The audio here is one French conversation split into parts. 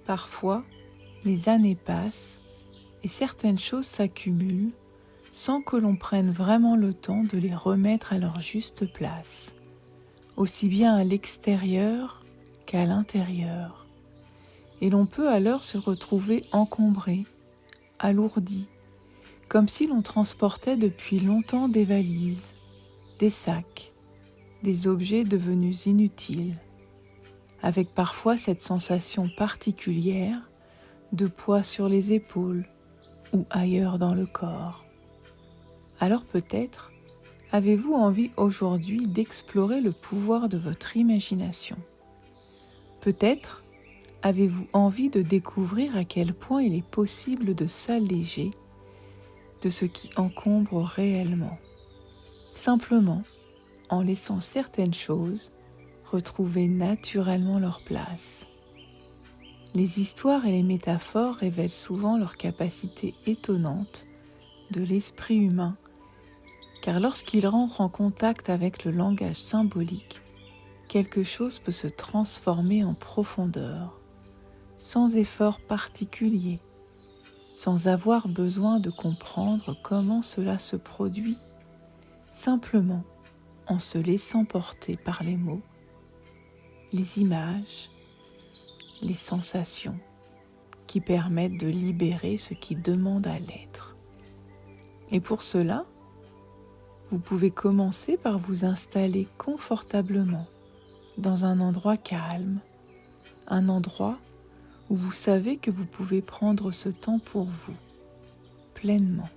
Parfois, les années passent et certaines choses s'accumulent sans que l'on prenne vraiment le temps de les remettre à leur juste place, aussi bien à l'extérieur qu'à l'intérieur. Et l'on peut alors se retrouver encombré, alourdi, comme si l'on transportait depuis longtemps des valises, des sacs, des objets devenus inutiles, avec parfois cette sensation particulière de poids sur les épaules ou ailleurs dans le corps. Alors peut-être avez-vous envie aujourd'hui d'explorer le pouvoir de votre imagination. Peut-être avez-vous envie de découvrir à quel point il est possible de s'alléger de ce qui encombre réellement, simplement en laissant certaines choses retrouver naturellement leur place. Les histoires et les métaphores révèlent souvent leur capacité étonnante de l'esprit humain, car lorsqu'il rentre en contact avec le langage symbolique, quelque chose peut se transformer en profondeur, sans effort particulier, sans avoir besoin de comprendre comment cela se produit, simplement en se laissant porter par les mots, les images, les sensations qui permettent de libérer ce qui demande à l'être. Et pour cela, vous pouvez commencer par vous installer confortablement dans un endroit calme, un endroit où vous savez que vous pouvez prendre ce temps pour vous, pleinement.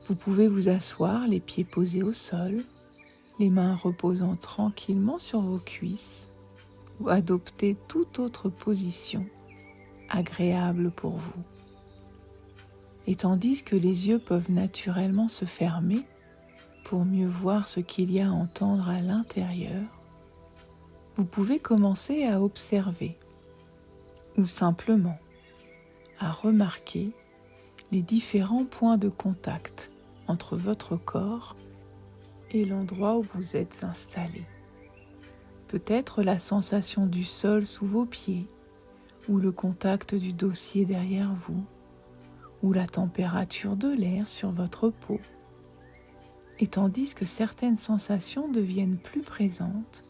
Vous pouvez vous asseoir, les pieds posés au sol, les mains reposant tranquillement sur vos cuisses, ou adopter toute autre position agréable pour vous. Et tandis que les yeux peuvent naturellement se fermer pour mieux voir ce qu'il y a à entendre à l'intérieur, vous pouvez commencer à observer ou simplement à remarquer les différents points de contact entre votre corps et l'endroit où vous êtes installé. Peut-être la sensation du sol sous vos pieds, ou le contact du dossier derrière vous, ou la température de l'air sur votre peau. Et tandis que certaines sensations deviennent plus présentes,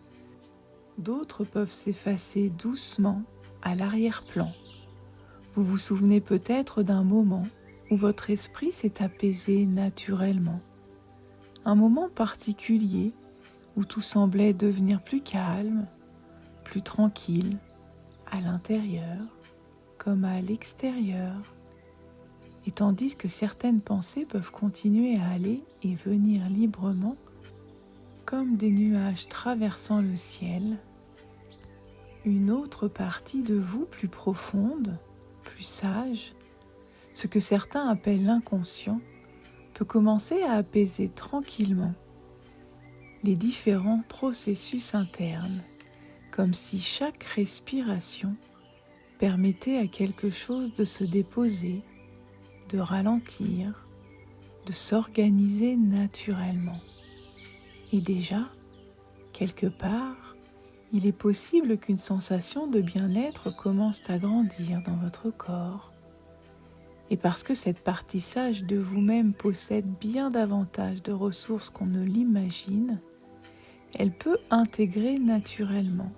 d'autres peuvent s'effacer doucement à l'arrière-plan. Vous vous souvenez peut-être d'un moment où votre esprit s'est apaisé naturellement. Un moment particulier où tout semblait devenir plus calme, plus tranquille, à l'intérieur comme à l'extérieur. Et tandis que certaines pensées peuvent continuer à aller et venir librement, comme des nuages traversant le ciel, une autre partie de vous plus profonde, plus sage, ce que certains appellent l'inconscient, peut commencer à apaiser tranquillement les différents processus internes, comme si chaque respiration permettait à quelque chose de se déposer, de ralentir, de s'organiser naturellement. Et déjà, quelque part, il est possible qu'une sensation de bien-être commence à grandir dans votre corps. Et parce que cette partie sage de vous-même possède bien davantage de ressources qu'on ne l'imagine, elle peut intégrer naturellement,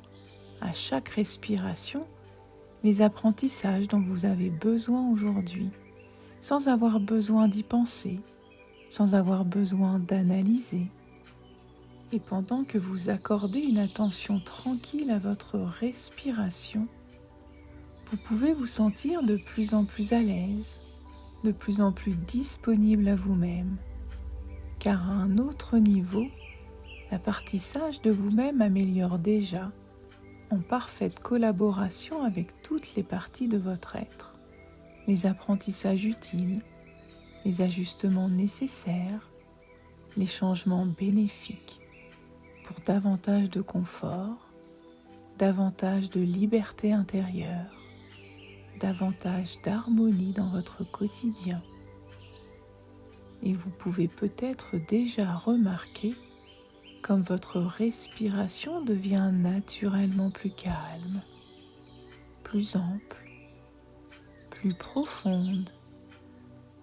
à chaque respiration, les apprentissages dont vous avez besoin aujourd'hui, sans avoir besoin d'y penser, sans avoir besoin d'analyser. Et pendant que vous accordez une attention tranquille à votre respiration, vous pouvez vous sentir de plus en plus à l'aise, de plus en plus disponible à vous-même, car à un autre niveau, la partie sage de vous-même améliore déjà, en parfaite collaboration avec toutes les parties de votre être, les apprentissages utiles, les ajustements nécessaires, les changements bénéfiques pour davantage de confort, davantage de liberté intérieure, davantage d'harmonie dans votre quotidien. Et vous pouvez peut-être déjà remarquer comme votre respiration devient naturellement plus calme, plus ample, plus profonde,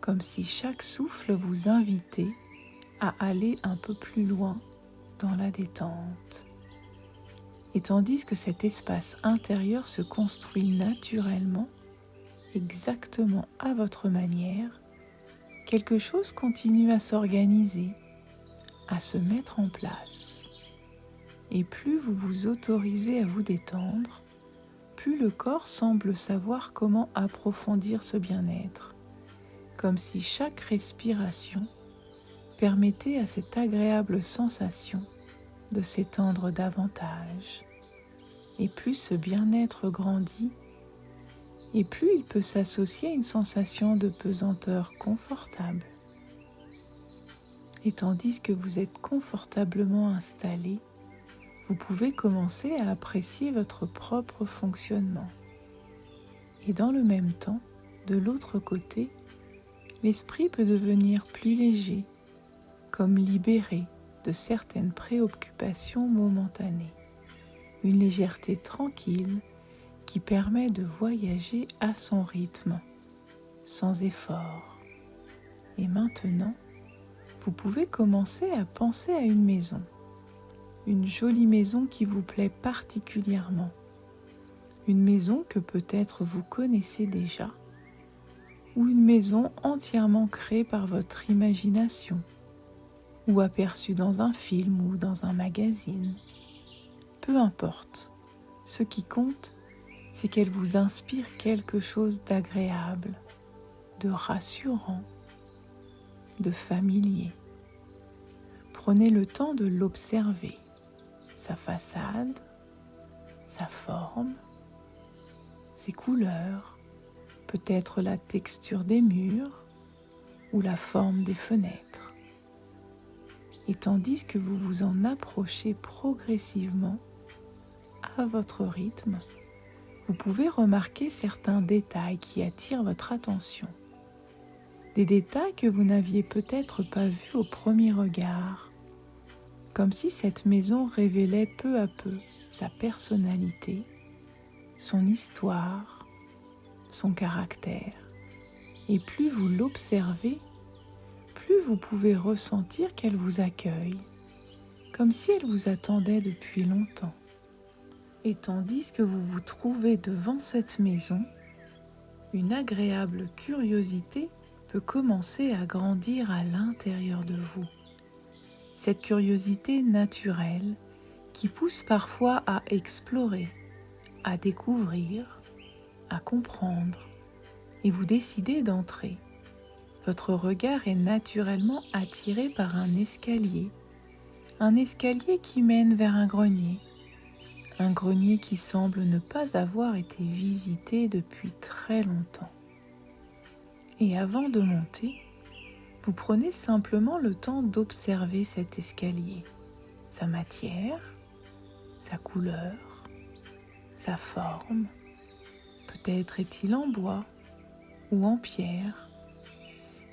comme si chaque souffle vous invitait à aller un peu plus loin dans la détente. Et tandis que cet espace intérieur se construit naturellement, exactement à votre manière, quelque chose continue à s'organiser, à se mettre en place. Et plus vous vous autorisez à vous détendre, plus le corps semble savoir comment approfondir ce bien-être, comme si chaque respiration permettait à cette agréable sensation de s'étendre davantage. Et plus ce bien-être grandit, et plus il peut s'associer à une sensation de pesanteur confortable. Et tandis que vous êtes confortablement installé, vous pouvez commencer à apprécier votre propre fonctionnement. Et dans le même temps, de l'autre côté, l'esprit peut devenir plus léger, comme libéré de certaines préoccupations momentanées. Une légèreté tranquille qui permet de voyager à son rythme, sans effort. Et maintenant, vous pouvez commencer à penser à une maison. Une jolie maison qui vous plaît particulièrement. Une maison que peut-être vous connaissez déjà, ou une maison entièrement créée par votre imagination, ou aperçue dans un film ou dans un magazine. Peu importe, ce qui compte, c'est qu'elle vous inspire quelque chose d'agréable, de rassurant, de familier. Prenez le temps de l'observer, sa façade, sa forme, ses couleurs, peut-être la texture des murs ou la forme des fenêtres. Et tandis que vous vous en approchez progressivement, à votre rythme, vous pouvez remarquer certains détails qui attirent votre attention. Des détails que vous n'aviez peut-être pas vus au premier regard, comme si cette maison révélait peu à peu sa personnalité, son histoire, son caractère. Et plus vous l'observez, plus vous pouvez ressentir qu'elle vous accueille, comme si elle vous attendait depuis longtemps. Et tandis que vous vous trouvez devant cette maison, une agréable curiosité peut commencer à grandir à l'intérieur de vous. Cette curiosité naturelle qui pousse parfois à explorer, à découvrir, à comprendre, et vous décidez d'entrer. Votre regard est naturellement attiré par un escalier qui mène vers un grenier qui semble ne pas avoir été visité depuis très longtemps. Et avant de monter, vous prenez simplement le temps d'observer cet escalier, sa matière, sa couleur, sa forme. Peut-être est-il en bois ou en pierre.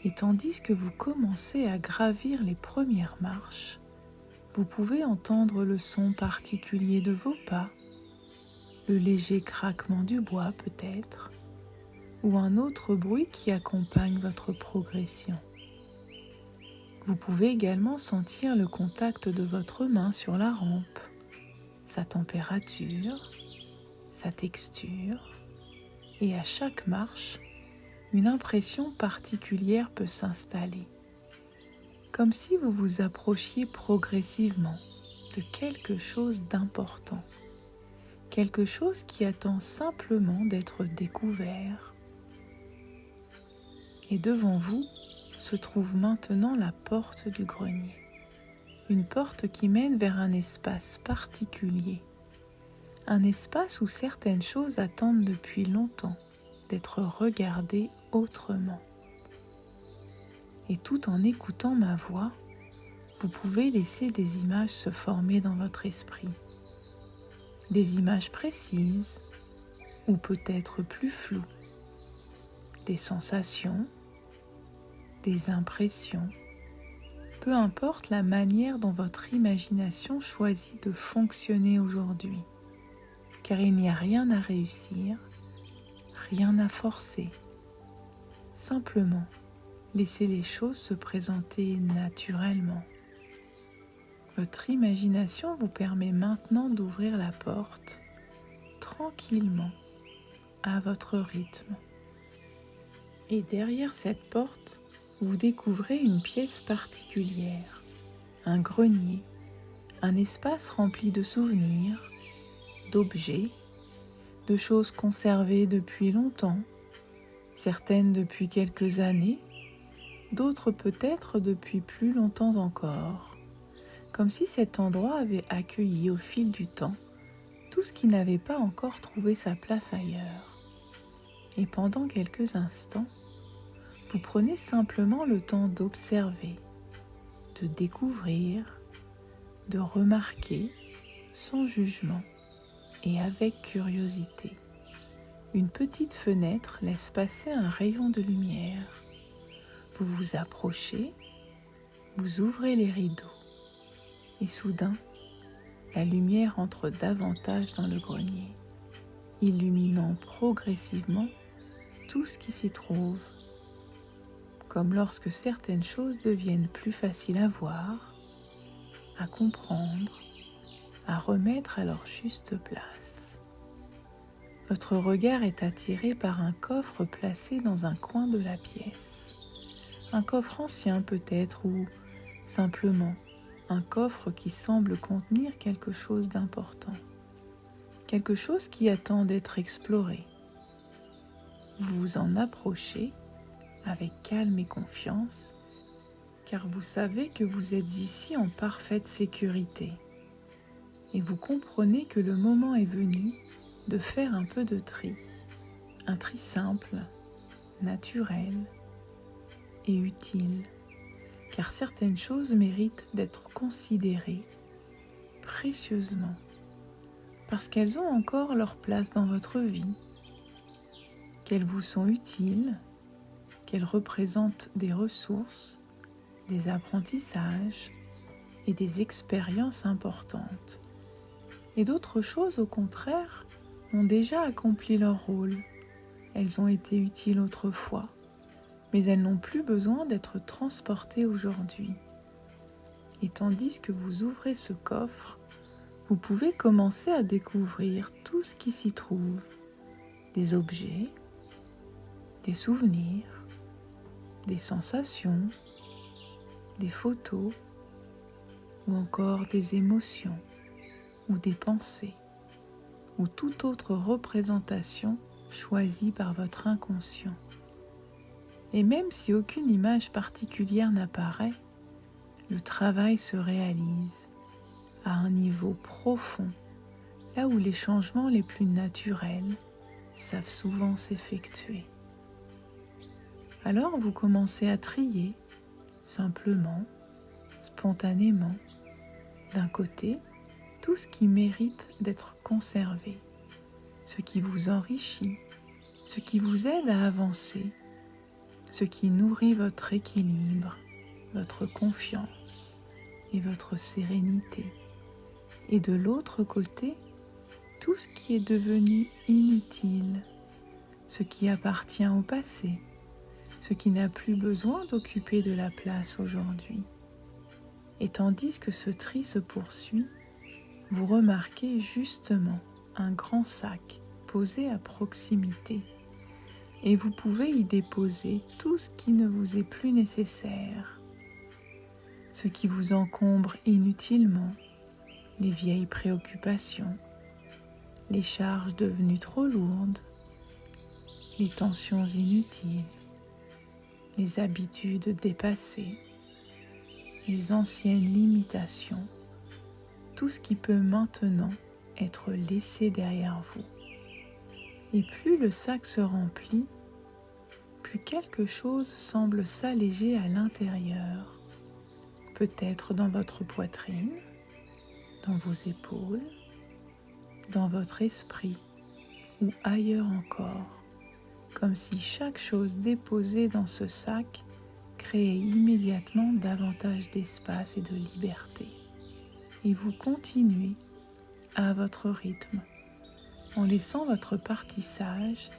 Et tandis que vous commencez à gravir les premières marches, vous pouvez entendre le son particulier de vos pas, le léger craquement du bois peut-être, ou un autre bruit qui accompagne votre progression. Vous pouvez également sentir le contact de votre main sur la rampe, sa température, sa texture, et à chaque marche, une impression particulière peut s'installer, comme si vous vous approchiez progressivement de quelque chose d'important, quelque chose qui attend simplement d'être découvert. Et devant vous se trouve maintenant la porte du grenier, une porte qui mène vers un espace particulier, un espace où certaines choses attendent depuis longtemps d'être regardées autrement. Et tout en écoutant ma voix, vous pouvez laisser des images se former dans votre esprit. Des images précises ou peut-être plus floues. Des sensations, des impressions. Peu importe la manière dont votre imagination choisit de fonctionner aujourd'hui. Car il n'y a rien à réussir, Rien à forcer. Simplement, laissez les choses se présenter naturellement. Votre imagination vous permet maintenant d'ouvrir la porte tranquillement à votre rythme. Et derrière cette porte, vous découvrez une pièce particulière, un grenier, un espace rempli de souvenirs, d'objets, de choses conservées depuis longtemps, certaines depuis quelques années, d'autres peut-être depuis plus longtemps encore, comme si cet endroit avait accueilli au fil du temps tout ce qui n'avait pas encore trouvé sa place ailleurs. Et pendant quelques instants, vous prenez simplement le temps d'observer, de découvrir, de remarquer sans jugement et avec curiosité. Une petite fenêtre laisse passer un rayon de lumière. Vous vous approchez, vous ouvrez les rideaux et soudain, la lumière entre davantage dans le grenier, illuminant progressivement tout ce qui s'y trouve, comme lorsque certaines choses deviennent plus faciles à voir, à comprendre, à remettre à leur juste place. Votre regard est attiré par un coffre placé dans un coin de la pièce. Un coffre ancien peut-être, ou simplement un coffre qui semble contenir quelque chose d'important. Quelque chose qui attend d'être exploré. Vous vous en approchez avec calme et confiance, car vous savez que vous êtes ici en parfaite sécurité. Et vous comprenez que le moment est venu de faire un peu de tri. Un tri simple, naturel et utile, car certaines choses méritent d'être considérées précieusement, parce qu'elles ont encore leur place dans votre vie, qu'elles vous sont utiles, qu'elles représentent des ressources, des apprentissages et des expériences importantes. Et d'autres choses, au contraire, ont déjà accompli leur rôle. Elles ont été utiles autrefois, mais elles n'ont plus besoin d'être transportées aujourd'hui. Et tandis que vous ouvrez ce coffre, vous pouvez commencer à découvrir tout ce qui s'y trouve. Des objets, des souvenirs, des sensations, des photos ou encore des émotions ou des pensées ou toute autre représentation choisie par votre inconscient. Et même si aucune image particulière n'apparaît, le travail se réalise à un niveau profond, là où les changements les plus naturels savent souvent s'effectuer. Alors vous commencez à trier, simplement, spontanément, d'un côté, tout ce qui mérite d'être conservé, ce qui vous enrichit, ce qui vous aide à avancer, ce qui nourrit votre équilibre, votre confiance et votre sérénité. Et de l'autre côté, tout ce qui est devenu inutile, ce qui appartient au passé, ce qui n'a plus besoin d'occuper de la place aujourd'hui. Et tandis que ce tri se poursuit, vous remarquez justement un grand sac posé à proximité. Et vous pouvez y déposer tout ce qui ne vous est plus nécessaire, ce qui vous encombre inutilement, les vieilles préoccupations, les charges devenues trop lourdes, les tensions inutiles, les habitudes dépassées, les anciennes limitations, tout ce qui peut maintenant être laissé derrière vous. Et plus le sac se remplit, plus quelque chose semble s'alléger à l'intérieur, peut-être dans votre poitrine, dans vos épaules, dans votre esprit ou ailleurs encore, comme si chaque chose déposée dans ce sac créait immédiatement davantage d'espace et de liberté. Et vous continuez à votre rythme, en laissant votre partie sage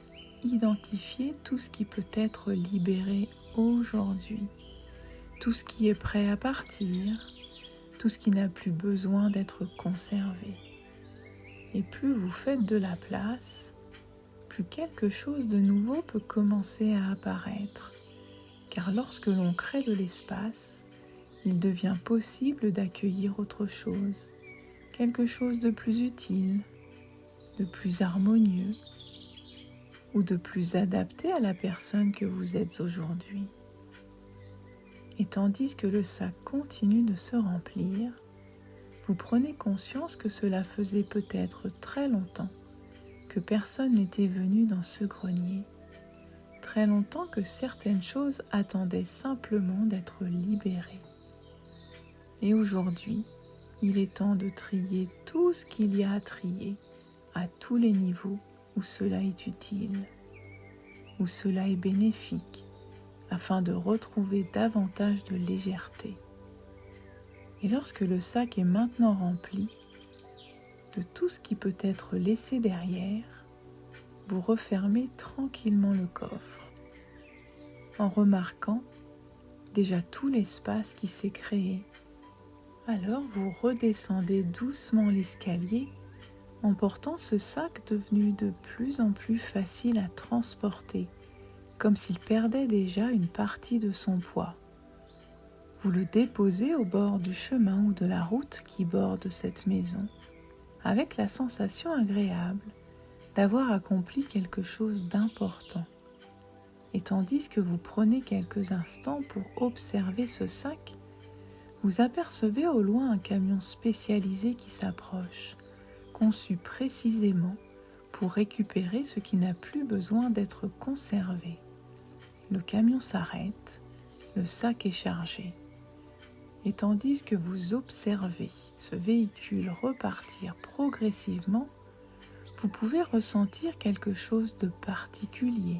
identifier tout ce qui peut être libéré aujourd'hui, tout ce qui est prêt à partir, tout ce qui n'a plus besoin d'être conservé. Et plus vous faites de la place, plus quelque chose de nouveau peut commencer à apparaître. Car lorsque l'on crée de l'espace, il devient possible d'accueillir autre chose, quelque chose de plus utile, de plus harmonieux ou de plus adapté à la personne que vous êtes aujourd'hui. Et tandis que le sac continue de se remplir, vous prenez conscience que cela faisait peut-être très longtemps que personne n'était venu dans ce grenier, très longtemps que certaines choses attendaient simplement d'être libérées. Et aujourd'hui, il est temps de trier tout ce qu'il y a à trier, à tous les niveaux où cela est utile, où cela est bénéfique, afin de retrouver davantage de légèreté. Et lorsque le sac est maintenant rempli de tout ce qui peut être laissé derrière, vous refermez tranquillement le coffre, en remarquant déjà tout l'espace qui s'est créé. Alors vous redescendez doucement l'escalier en portant ce sac devenu de plus en plus facile à transporter, comme s'il perdait déjà une partie de son poids. Vous le déposez au bord du chemin ou de la route qui borde cette maison, avec la sensation agréable d'avoir accompli quelque chose d'important. Et tandis que vous prenez quelques instants pour observer ce sac, vous apercevez au loin un camion spécialisé qui s'approche, conçu précisément pour récupérer ce qui n'a plus besoin d'être conservé. Le camion s'arrête, le sac est chargé. Et tandis que vous observez ce véhicule repartir progressivement, vous pouvez ressentir quelque chose de particulier,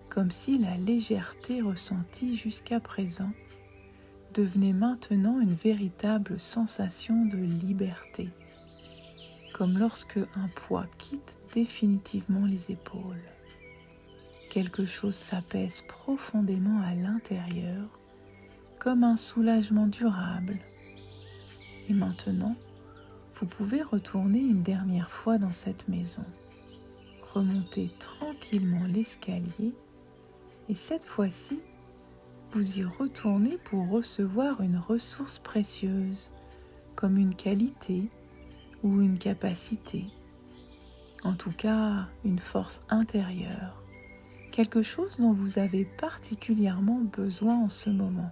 comme si la légèreté ressentie jusqu'à présent devenait maintenant une véritable sensation de liberté, comme lorsque un poids quitte définitivement les épaules. Quelque chose s'apaise profondément à l'intérieur, comme un soulagement durable. Et maintenant, vous pouvez retourner une dernière fois dans cette maison, remonter tranquillement l'escalier, et cette fois-ci, vous y retournez pour recevoir une ressource précieuse, comme une qualité ou une capacité, en tout cas une force intérieure, quelque chose dont vous avez particulièrement besoin en ce moment.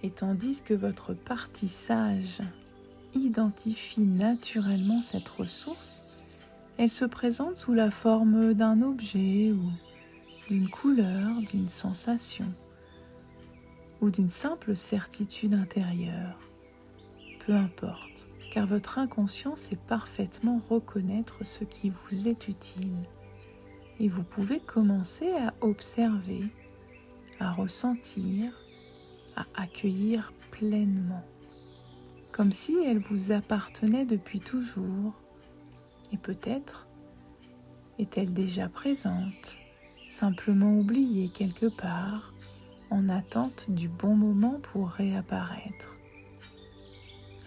Et tandis que votre partie sage identifie naturellement cette ressource, elle se présente sous la forme d'un objet ou d'une couleur, d'une sensation ou d'une simple certitude intérieure. Peu importe, car votre inconscient sait parfaitement reconnaître ce qui vous est utile. Et vous pouvez commencer à observer, à ressentir, à accueillir pleinement, comme si elle vous appartenait depuis toujours, et peut-être est-elle déjà présente, simplement oubliée quelque part, en attente du bon moment pour réapparaître.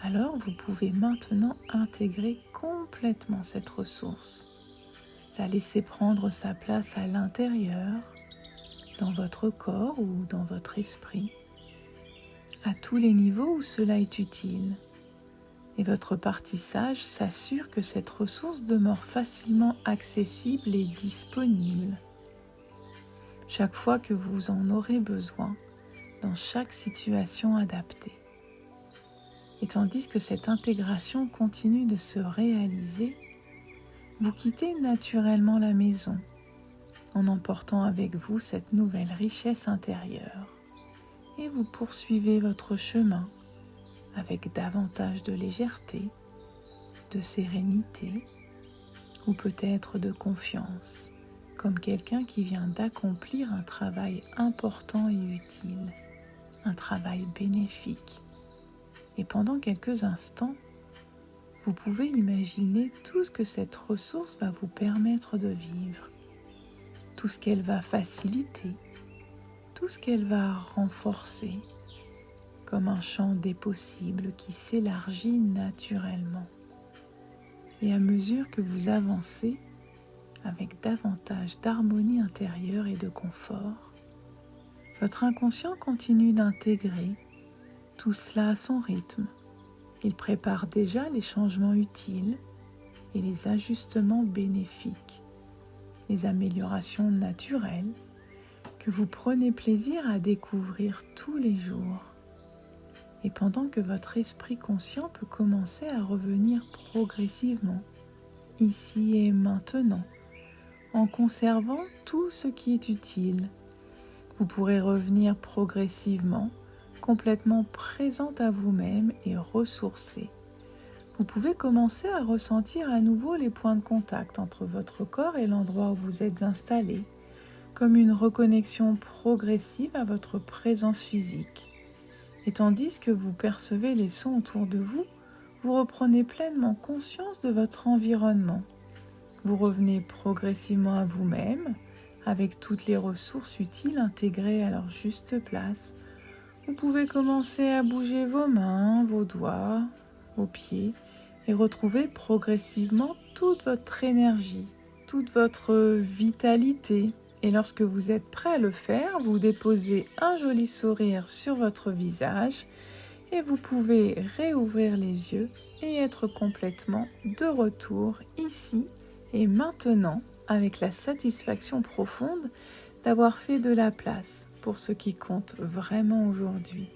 Alors vous pouvez maintenant intégrer complètement cette ressource, la laisser prendre sa place à l'intérieur, dans votre corps ou dans votre esprit, à tous les niveaux où cela est utile. Et votre partie sage s'assure que cette ressource demeure facilement accessible et disponible chaque fois que vous en aurez besoin, dans chaque situation adaptée. Et tandis que cette intégration continue de se réaliser, vous quittez naturellement la maison, en emportant avec vous cette nouvelle richesse intérieure, et vous poursuivez votre chemin avec davantage de légèreté, de sérénité ou peut-être de confiance, comme quelqu'un qui vient d'accomplir un travail important et utile, un travail bénéfique. Et pendant quelques instants, vous pouvez imaginer tout ce que cette ressource va vous permettre de vivre. tout ce qu'elle va faciliter, tout ce qu'elle va renforcer, comme un champ des possibles qui s'élargit naturellement. Et à mesure que vous avancez avec davantage d'harmonie intérieure et de confort, votre inconscient continue d'intégrer tout cela à son rythme. Il prépare déjà les changements utiles et les ajustements bénéfiques, les améliorations naturelles que vous prenez plaisir à découvrir tous les jours. Et pendant que votre esprit conscient peut commencer à revenir progressivement, ici et maintenant, en conservant tout ce qui est utile, vous pourrez revenir progressivement, complètement présent à vous-même et ressourcé. Vous pouvez commencer à ressentir à nouveau les points de contact entre votre corps et l'endroit où vous êtes installé, comme une reconnexion progressive à votre présence physique. Et tandis que vous percevez les sons autour de vous, vous reprenez pleinement conscience de votre environnement. Vous revenez progressivement à vous-même, avec toutes les ressources utiles intégrées à leur juste place. Vous pouvez commencer à bouger vos mains, vos doigts, vos pieds et retrouver progressivement toute votre énergie, toute votre vitalité. Et lorsque vous êtes prêt à le faire, vous déposez un joli sourire sur votre visage et vous pouvez réouvrir les yeux et être complètement de retour ici et maintenant avec la satisfaction profonde d'avoir fait de la place pour ce qui compte vraiment aujourd'hui.